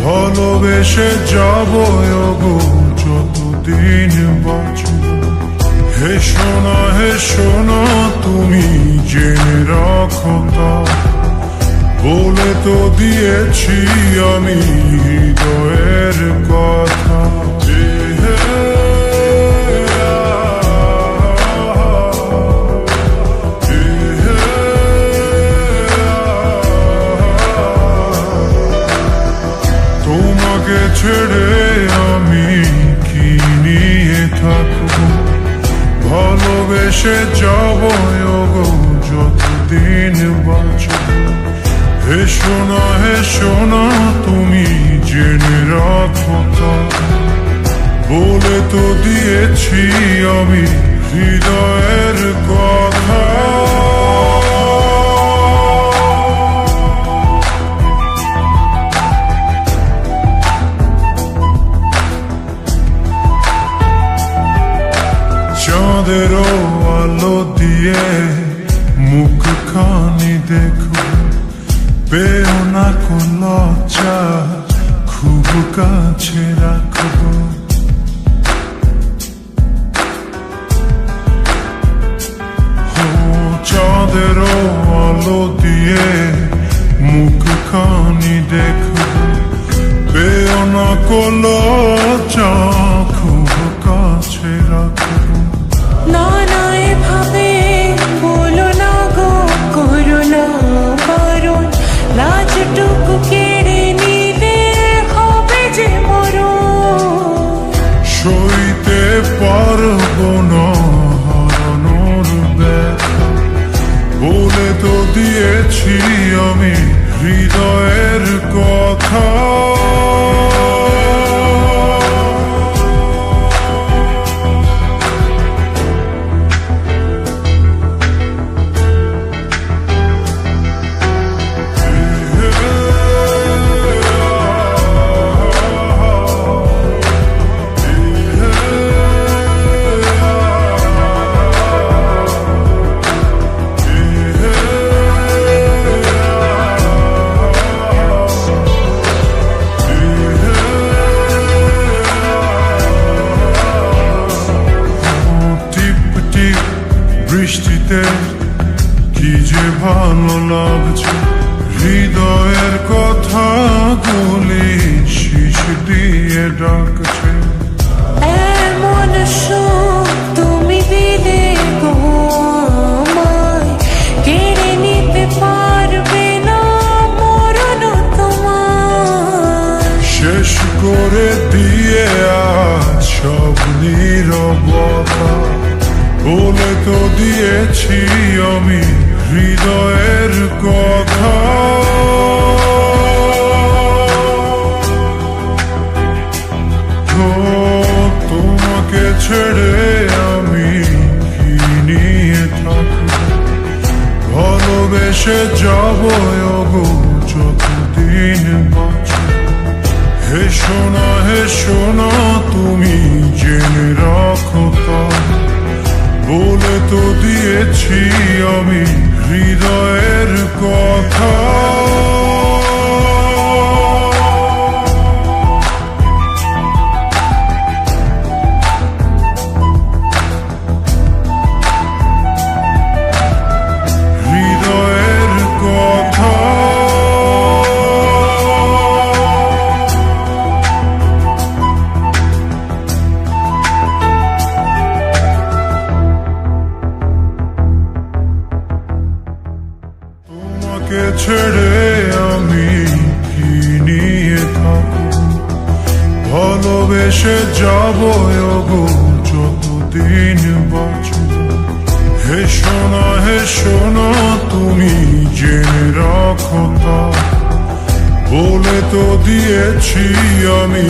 ভালোবেসে যাব গো যতদিন বাঁচব। হে সোনা তুমি জেনে রাখো তা, বলে তো দিয়েছি আমি হৃদয়ের কথা। তোমাকে ছেড়ে আমি কি নিয়ে থাকবো, ভালোবেসে যাব গো যতদিন বাঁচব। হে সোনা তুমি জেনে রাখো তা, বলে তো দিয়েছি আমি হৃদয়ের কথা। চাঁদেরও আলো দিয়ে মুখখানি দেখো, পেও না কোন লজ্জা, খুব কাছে রাখবো। চাঁদেরও আলো দিয়ে মুখখানি দেখো, পেও না কোন লজ্জা, খুব কাছে রাখবো। না না এভাবে বলো না গো, করো না বারণ, লাজটুকু কেড়ে নিলে হবে যে মরণ। সইতে পারবো না হারানোর ব্যথা, বলে তো দিয়েছি আমি হৃদয়ের কথা। বৃষ্টিতে কি যে ভালো লাগছে, হৃদয়ের কথা গুলি শীষ দিয়ে ডাকছে। এমন সুখ তুমি দিলে গো আমায়, কেড়ে নিতে পারবে না মরণ তোমার। শেষ করে দিয়ে আজ সব নীরবতা, বলে তো দিয়েছি আমি হৃদয়ের কথা। তোমাকে ছেড়ে আমি কি নিয়ে থাকবো, ভালোবেসে যাব গো যতদিন বাঁচব। হে সোনা তুমি জেনে রাখো তা, বলে তো দিয়েছি আমি হৃদয়ের কথা। হৃদয়ের কথা। তোমাকে ছেড়ে আমি কি নিয়ে থাকবো, ভালোবেসে যাব গো যতদিন বাঁচব। হে সোনা তুমি জেনে রাখো তা, বলে তো দিয়েছি আমি